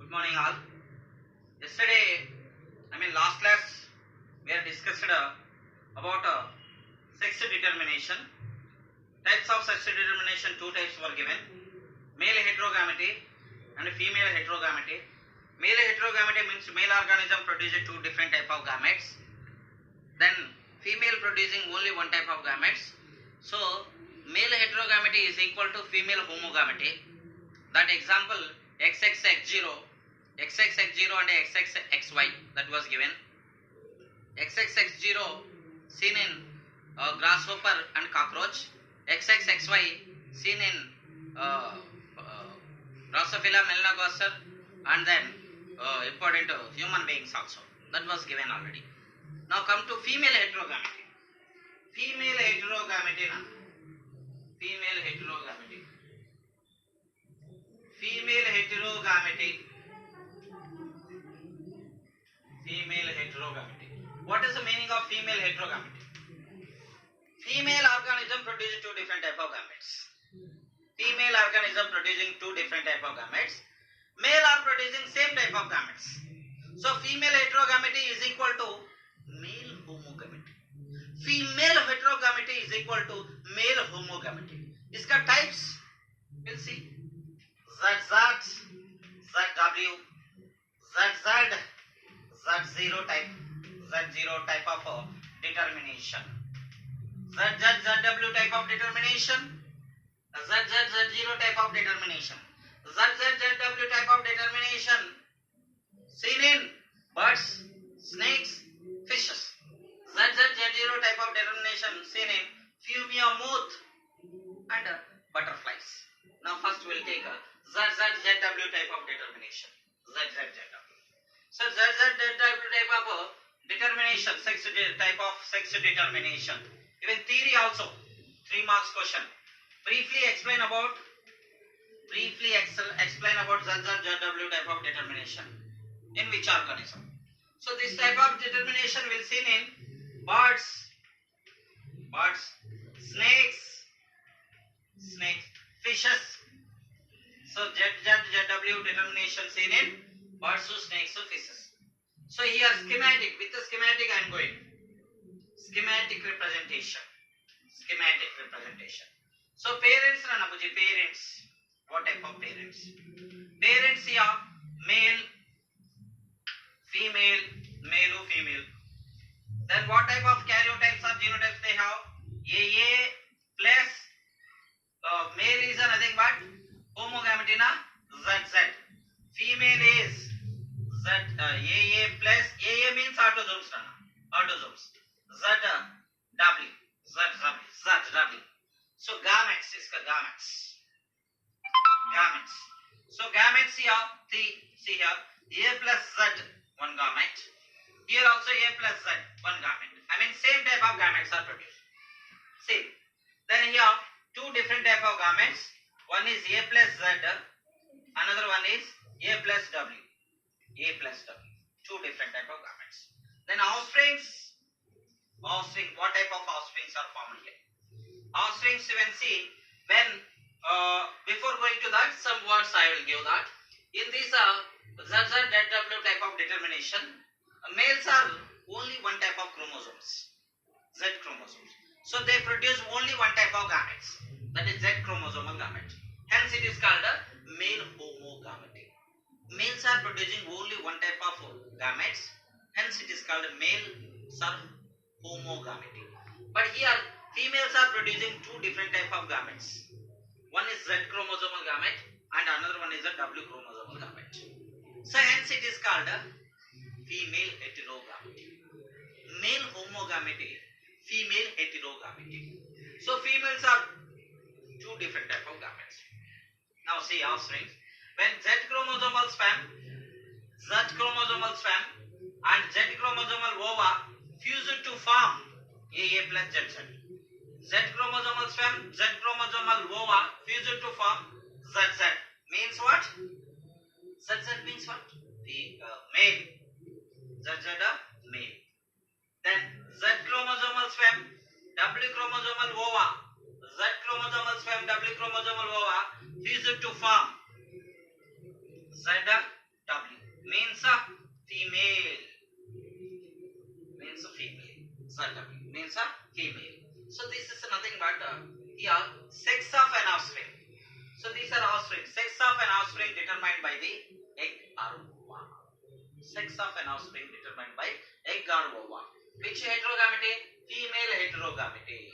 Good morning all. Yesterday, last class, we have discussed about sex determination. Types of sex determination, two types were given. Male heterogamety and female heterogamety. Male heterogamety means male organism produces two different type of gametes. Then female producing only one type of gametes. So, male heterogamety is equal to female homogamety. That example XXX0 and XXXY that was given. XXX0 seen in grasshopper and cockroach. XXXY seen in Drosophila melanogaster and then important to human beings also. That was given already. Now come to female heterogamety. Female heterogamety. Female heterogamety. Female heterogamety. Female heterogamety. What is the meaning of female heterogamety? Female organism produces two different type of gametes. Female organism producing two different type of gametes. Male are producing same type of gametes. So female heterogamety is equal to male homogamety. Female heterogamety is equal to male homogamety. Iska types we'll see. ZZ, ZW, ZZ, Z0 type of determination. ZZ, ZW type of determination. ZZ, Z0 type of determination. ZZ, ZW type of determination seen in birds, snakes, fishes. ZZ, Z0 type of determination seen in Fumia-moth and butterflies. Now first we will take a ZZ, ZW type of determination. ZZ, ZW. So ZZ, ZW type of determination, type of sex determination. Even theory also, 3 marks question. Briefly explain about ZZ, ZW type of determination. In which organism? So this type of determination will seen in birds, snakes, fishes. So ZW determination seen in birds, snakes, fishes. So here schematic, with the schematic I am going. Schematic representation. So parents, parents. What type of parents? Parents here, male, female, male or female. Then what type of karyotypes or genotypes they have? AA plus male is nothing but homogamety na ZZ. Female is AA plus AA means autosomes. ZW. So gametes is gametes. So gametes here, see here, A plus Z, one gamete. Here also A plus Z, one gamete. Same type of gametes are produced. Same. Then here, two different type of gametes. One is A plus Z, another one is A plus W. Two different type of gametes. Then offspring, what type of offsprings are formed here? Offsprings you can see when before going to that, some words I will give that. In this ZZ, ZW type of determination, males are only one type of chromosomes, Z chromosomes. So they produce only one type of gametes, that is Z chromosomal gamete. Hence it is called a male homogamety. Males are producing only one type of gametes, hence it is called a male homogamety. But here females are producing two different type of gametes. One is Z chromosomal gamete and another one is a W chromosomal gamete. So hence it is called a female heterogamety. Male homogamety, female heterogamety. So females are two different type of gametes. Now see offspring. When Z chromosomal sperm and Z chromosomal ova fuse to form AA plus ZZ. Z chromosomal sperm, Z chromosomal ova fuse to form ZZ. Means what? ZZ means what? The male. ZZ male. Then Z chromosomal sperm, W chromosomal ova. Z chromosomal sperm, W chromosomal ova fuse to form ZW. means a female. Means a female. ZW means a female. So this is nothing but here sex of an offspring. So these are offspring. Sex of an offspring determined by the egg or ova. Sex of an offspring determined by egg or ova. Which heterogamity? Female heterogamity.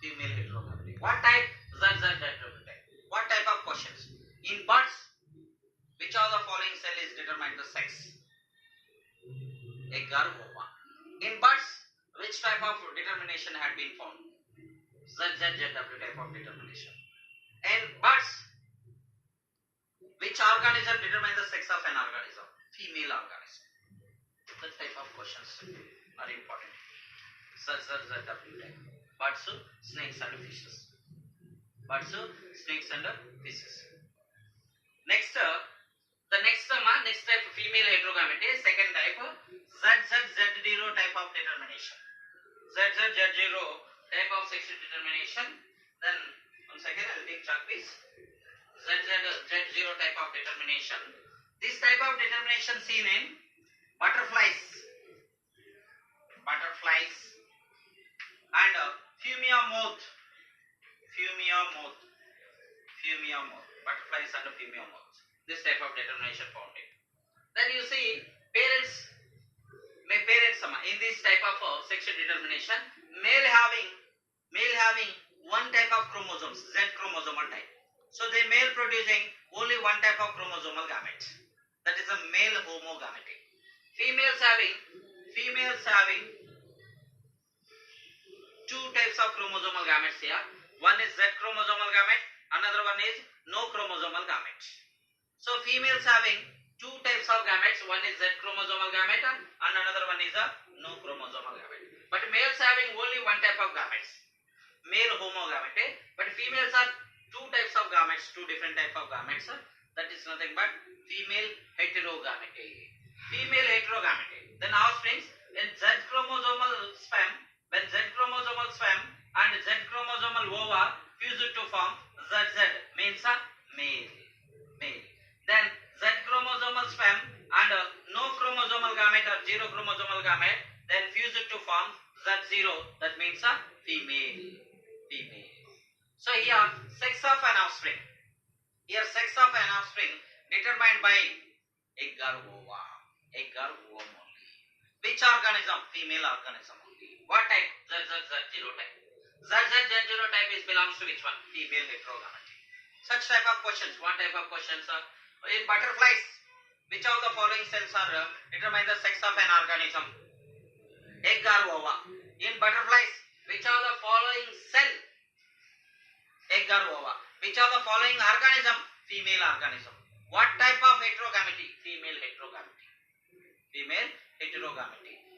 Female heterogamity. What type? ZZ heterogamity. What type of questions? In birds, which of the following cell is determined the sex? Egg or ova. In birds, which type of determination had been found? ZZZW type of determination. In birds, which organism determines the sex of an organism? Female organism. That type of questions are important. ZZZW type. Birds, snakes and fishes. Birds, snakes and fishes. Next, next type female heterogamity. Second type ZZZ0 type of determination. ZZZ0 type of sexual determination. Then one second, I will take chalk piece. ZZZ0 type of determination. This type of determination seen in butterflies and Phumia moth. Butterflies and Phumia moth. This type of determination found it. Then you see parents in this type of sexual determination, male having one type of chromosomes, Z chromosomal type. So the male producing only one type of chromosomal gamete. That is a male homogamete. Females having two types of chromosomal gametes here. One is Z chromosomal gamete, another one is no chromosomal gamete. So females having two types of gametes, one is Z chromosomal gamete and another one is a no chromosomal gamete. But males having only one type of gametes, male homogamete, but females are two types of gametes, two different type of gametes. That is nothing but female heterogamete. Then offsprings in Z chromosomal sperm, when Z chromosomal sperm and Z chromosomal ova fuse to form ZZ means a male. Then Z chromosomal sperm and no chromosomal gamete or zero chromosomal gamete then fuse to form Z0, that means a female. So here sex of an offspring. Determined by egg or ova only. Which organism? Female organism only. What type? ZZZ0 type. ZZZ0 type belongs to which one? Female heterogamety. Such type of questions. What type of questions are? In butterflies, which of the following cells are determine the sex of an organism? Egg or ova. In butterflies, which of the following cell? Egg or ova. Which of the following organism? Female organism. What type of heterogamety? Female heterogamety.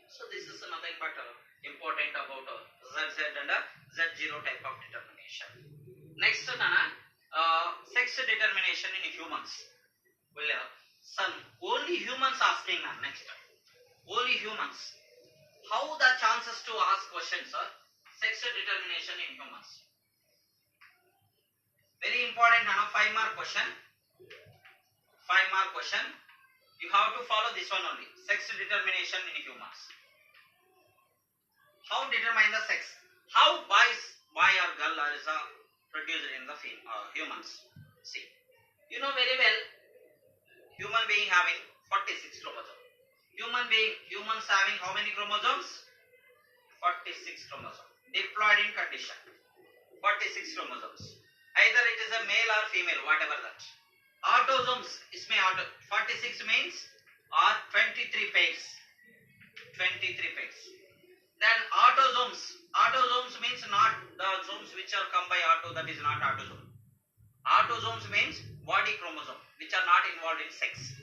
So this is nothing but important about ZZ and Z0 type of determination. Next, sex determination in humans. Only humans asking next. Only humans. How the chances to ask questions are? Sex determination in humans. Very important, 5-mark question. You have to follow this one only. Sex determination in humans. How determine the sex? How boy or girl is produced in the humans? See, you know very well, human being having 46 chromosomes. Humans having how many chromosomes? 46 chromosomes. Diploid in condition. 46 chromosomes. Either it is a male or female, whatever that. Autosomes, 46 means are 23 pairs. Then autosomes means not the somes which are come by auto, that is not autosome. Autosomes means body chromosome which are not involved in sex.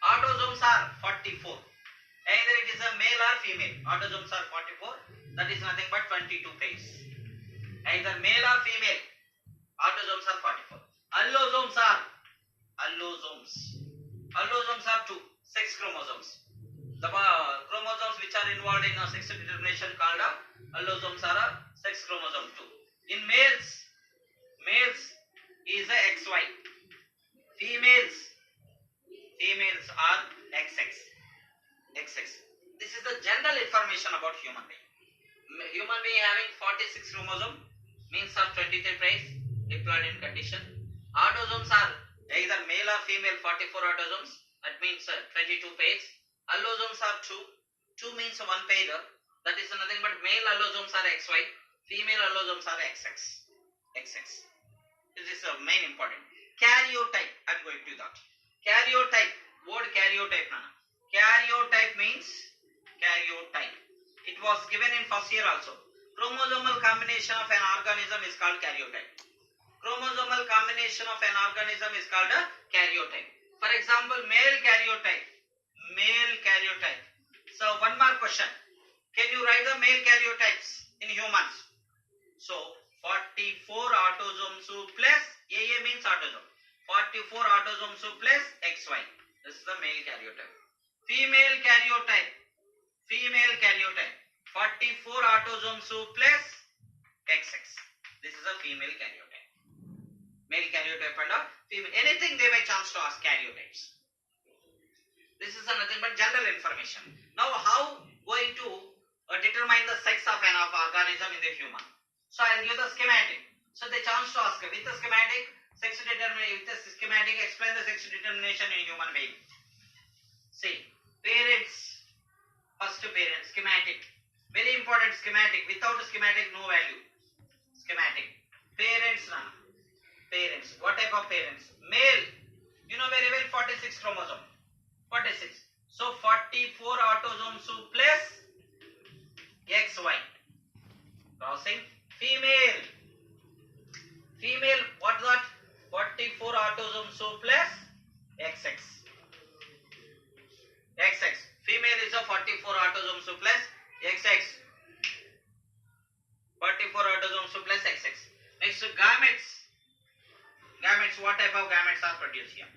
Autosomes are 44. Either it is a male or female. Autosomes are 44. That is nothing but 22 pairs. Either male or female. Autosomes are 44. Allosomes are 2 sex chromosomes. The chromosomes which are involved in sex determination called allosomes are sex chromosome 2. In males is a XY. Females are human being. Human being having 46 chromosome, means of 23 pairs diploid in condition. Autosomes are either male or female, 44 autosomes, that means 22 pairs. Allosomes are 2. 2 means one pair, that is nothing but male allosomes are XY, female allosomes are XX. XX. This is main important. Karyotype, I am going to that. Karyotype, word karyotype. Karyotype means karyotype. It was given in first year also. Chromosomal combination of an organism is called karyotype. Chromosomal combination of an organism is called a karyotype. For example, male karyotype. Male karyotype. So one more question. Can you write the male karyotypes in humans? So 44 autosomes plus AA means autosome. 44 autosomes plus XY. This is the male karyotype. Female karyotype. Female karyotype. 44 autosomes plus XX. This is a female karyotype. Male karyotype and a female. Anything they may chance to ask karyotypes. This is nothing but general information. Now how going to determine the sex of an organism in the human? So I will give the schematic. So they chance to ask with the schematic, sex determination. With the schematic, explain the sex determination in human being. See, parents. First parent, schematic. Very important schematic. Without schematic, no value. Schematic. Parents now. Parents. What type of parents? Male. You know very well 46 chromosome. 46. So 44 autosomes plus XY. Crossing. Female. Female, what's that? 44 autosomes plus XX. XX. Female is a 44 autosomes plus XX. 44 autosomes plus XX. Next, gametes. Gametes, what type of gametes are produced here?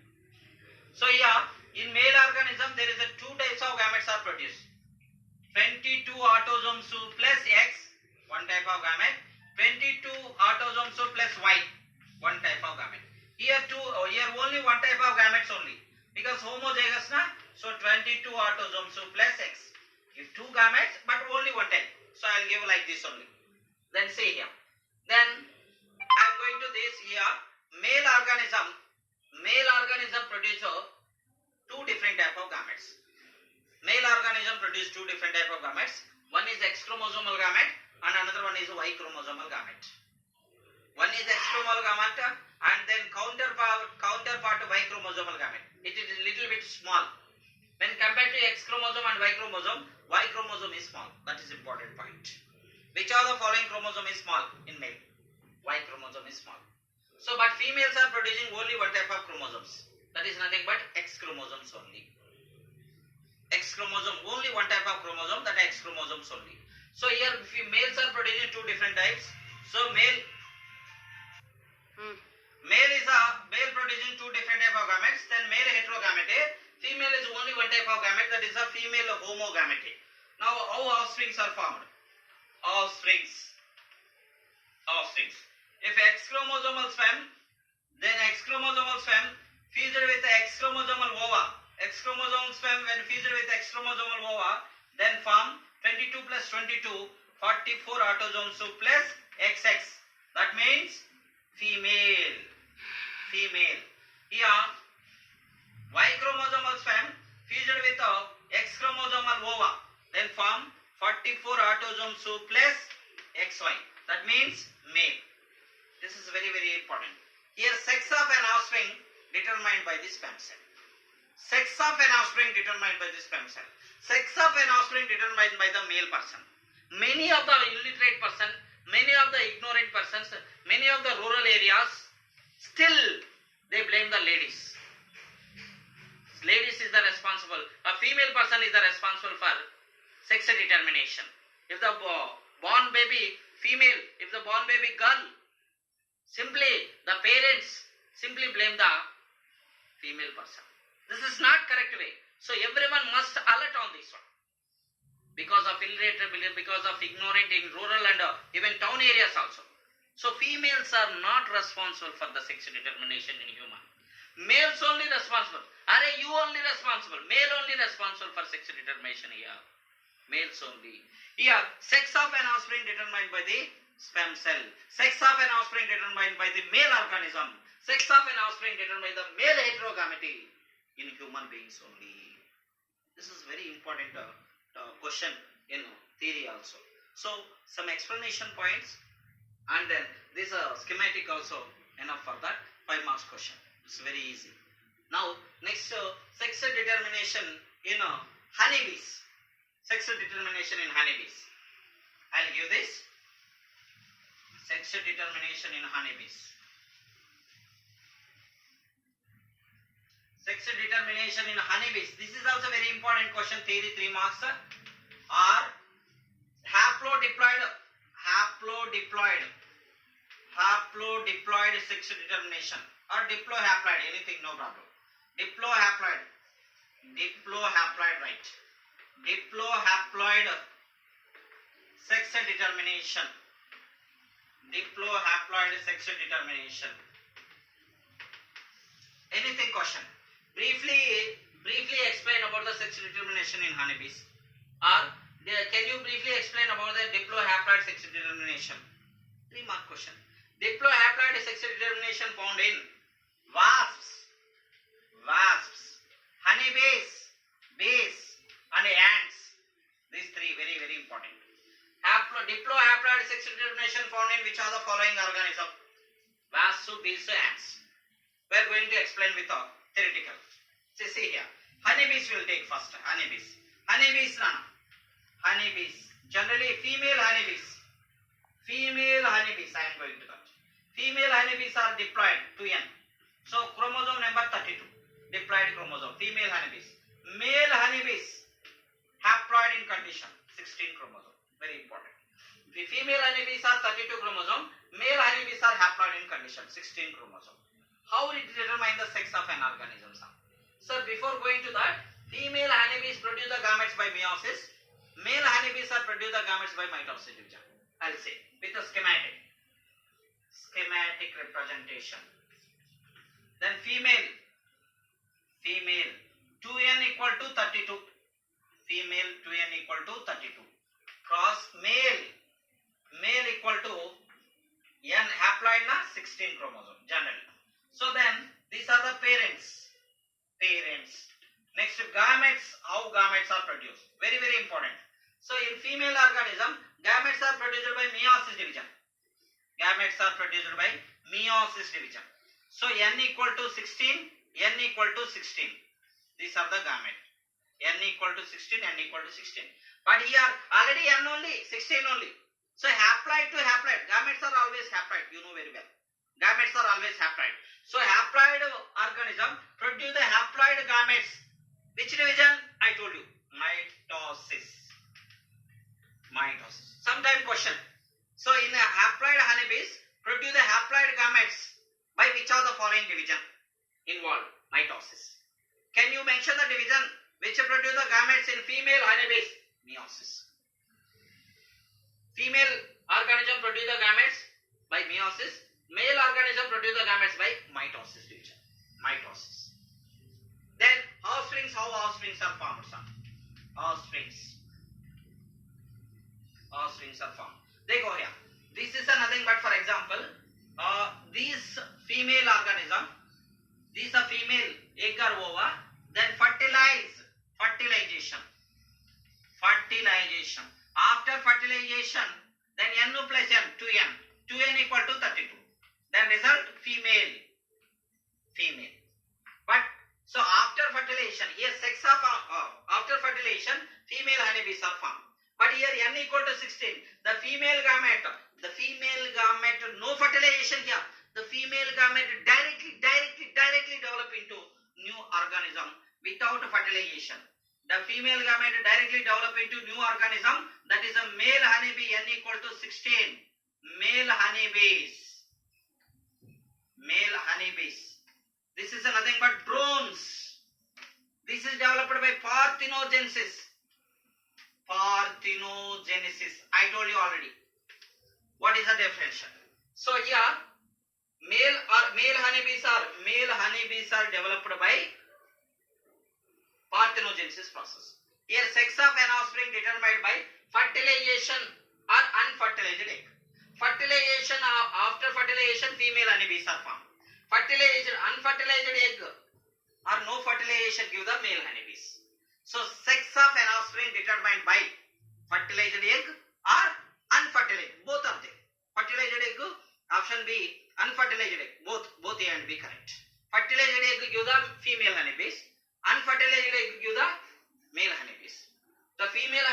So here, in male organism, there is a 2 types of gametes are produced. 22 autosomes plus X, one type of gamete. 22 autosomes plus Y, one type of gamete. Here only one type of gametes only. Because homozygous na, so 22 autosomes plus X. If 2 gametes, but only one type. So I will give like this only. Then see here. Then I am going to this here. Male organism produce 2 different type of gametes. Male organism produce 2 different type of gametes. One is X chromosomal gamete and another one is Y chromosomal gamete. One is X chromosomal gamete and then counterpart Y chromosomal gamete. It is a little bit small. When compared to X chromosome and Y chromosome is small. That is important point. Which of the following chromosome is small in male? Y chromosome is small. So, but females are producing only one type of chromosomes. That is nothing but X chromosomes only. X chromosome, only one type of chromosome, that X chromosomes only. So here males are producing 2 different types. So male is producing 2 different type of gametes. Then male heterogamete. Female is only one type of gamete, that is a female homogamete. Now how offsprings are formed? Offsprings. If X chromosomal sperm, then X chromosomal sperm fused with the X chromosomal ova. X chromosomal sperm when fused with X chromosomal ova, then form 22 plus 22, 44 autosomes plus XX. That means female. Here, Y chromosomal sperm fused with X chromosomal ova, then form 44 autosomes plus XY. That means male. This is very, very important. Here, sex of an offspring determined by the sperm cell. Sex of an offspring determined by the sperm cell. Sex of an offspring determined by the male person. Many of the illiterate person, many of the ignorant persons, many of the rural areas, still they blame the ladies. Ladies is the responsible. A female person is the responsible for sex determination. If the born baby female, if the born baby girl, simply the parents simply blame the female person. This is not correct way. So everyone must alert on this one. Because of illiterate, because of ignorant in rural and even town areas also. So females are not responsible for the sex determination in human. Males only responsible. Are you only responsible? Male only responsible for sex determination here. Males only. Here, sex of an offspring determined by the sperm cell. Sex of an offspring determined by the male organism. Sex of an offspring determined by the male heterogamety in human beings only. This is very important question in theory also. So, some explanation points and then this schematic also enough for that 5 marks question. It's very easy. Now, next sex determination in honeybees. Sex determination in honeybees. I'll give this. Sex determination in honeybees. Sex determination in honeybees. This is also very important question, theory 3 marks. Are haplodiploid sex determination or diplohaploid, anything, no problem. Diplohaploid, right. Diplohaploid sex determination. Diplohaploid sex determination. Anything question? Briefly explain about the sex determination in honeybees. Or can you briefly explain about the diplohaploid sex determination? 3 mark question. Diplohaploid sex determination found in wasps, honeybees, bees and ants. These 3 very important. Diplohaploid sex determination found in which are the following organism? Wasps, bees, ants. We are going to explain with theoretical. See here. Honeybees will take first. Honeybees. Generally female honeybees. I am going to that. Female honeybees are diploid 2n. So chromosome number 32. Diploid chromosome. Female honeybees. Male honeybees haploid in condition. 16 chromosome. Very important. The female honeybees are 32 chromosome. Male honeybees are haploid in condition. 16 chromosome. How it determines the sex of an organism? So before going to that, female honeybees produce the gametes by meiosis. Male honeybees are produce the gametes by mitosis division. I'll say with a schematic representation. Then female 2n equal to 32. Female 2n equal to 32. Cross male equal to n haploid na 16 chromosome generally. So then these are the parents. Next gametes, how gametes are produced. Very important. So in female organism, gametes are produced by meiosis division. So n equal to 16, n equal to 16. These are the gametes. N equal to 16, n equal to 16. But here already n only, 16 only. So haploid to haploid. Gametes are always haploid. You know very well. Gametes are always haploid. So haploid organism produce the haploid gametes. Which division? I told you. Mitosis. Sometime question. So in a haploid honeybees produce the haploid gametes by which of the following division involved? Mitosis. Can you mention the division which produce the gametes in female honeybees? Meiosis. Female organism produce the gametes by meiosis. Male organism produce the gametes by mitosis division. Then offsprings, how offsprings are formed, son? Offsprings are formed. They go here. This is nothing but, for example, these female organism, these are female egg or ova, then fertilization. After fertilization, then n plus n, 2n equal to 32. Then result female. But so after fertilization, here sex of after fertilization, female honeybees are formed. But here n equal to 16, the female gamete, no fertilization here. The female gamete directly develop into new organism without fertilization. The female gamete directly develop into new organism, that is a male honeybee, n equal to 16. Male honeybees. This is nothing but drones. This is developed by parthenogenesis. I told you already. What is the definition? So here, male honeybees are developed by parthenogenesis process. Here sex of an offspring determined by fertilization or unfertilized egg. Fertilization, after fertilization female honeybees are formed. Fertilized, unfertilized egg or no fertilization give the male honeybees. So sex of an offspring determined by fertilized egg or unfertilized, both are there. Fertilized egg, option B, unfertilized egg, both A and B correct. Fertilized egg give the female honeybees, unfertilized egg give the male honeybees. The female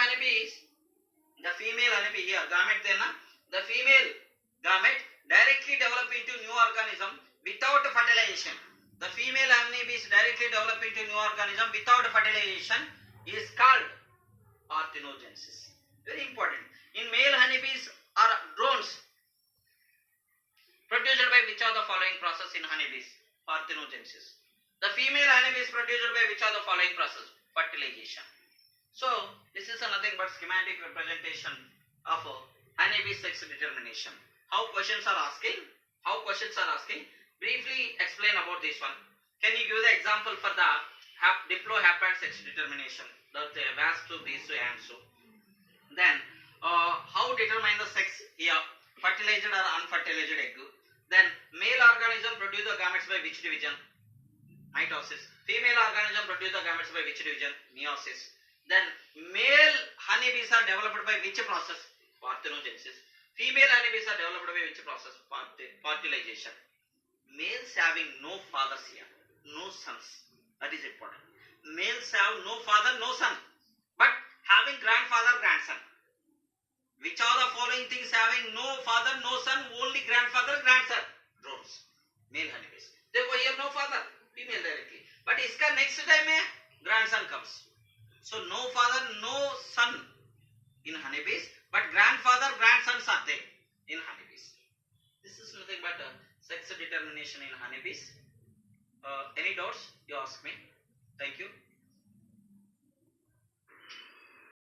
honeybee here gamete dena, the female gamete directly develop into new organism without fertilization. The female honeybees directly develop into new organism without fertilization is called parthenogenesis. Very important. In male honeybees are drones produced by which of the following process in honeybees? Parthenogenesis. The female honeybees produced by which of the following process? Fertilization. So this is nothing but schematic representation of honeybee sex determination. How questions are asking? Briefly explain about this one. Can you give the example for the diplohaploid sex determination? That wasp, bees, and so. Then how determine the sex here? Fertilized or unfertilized egg. Then male organism produce the gametes by which division? Mitosis. Female organism produce the gametes by which division? Meiosis. Then male honeybees are developed by which process? Parthenogenesis. Female honeybees are developed by which process? Fertilization. Males having no fathers here, no sons. That is important. Males have no father, no son, but having grandfather, grandson. Which are the following things having no father, no son, only grandfather, grandson? Drones. Male honeybees. Therefore here no father, female directly. But iska next time grandson comes. So no father, no son in honeybees, but grandfather, grandsons are there in honeybees. This is nothing but sex determination in honeybees. Any doubts? You ask me. Thank you.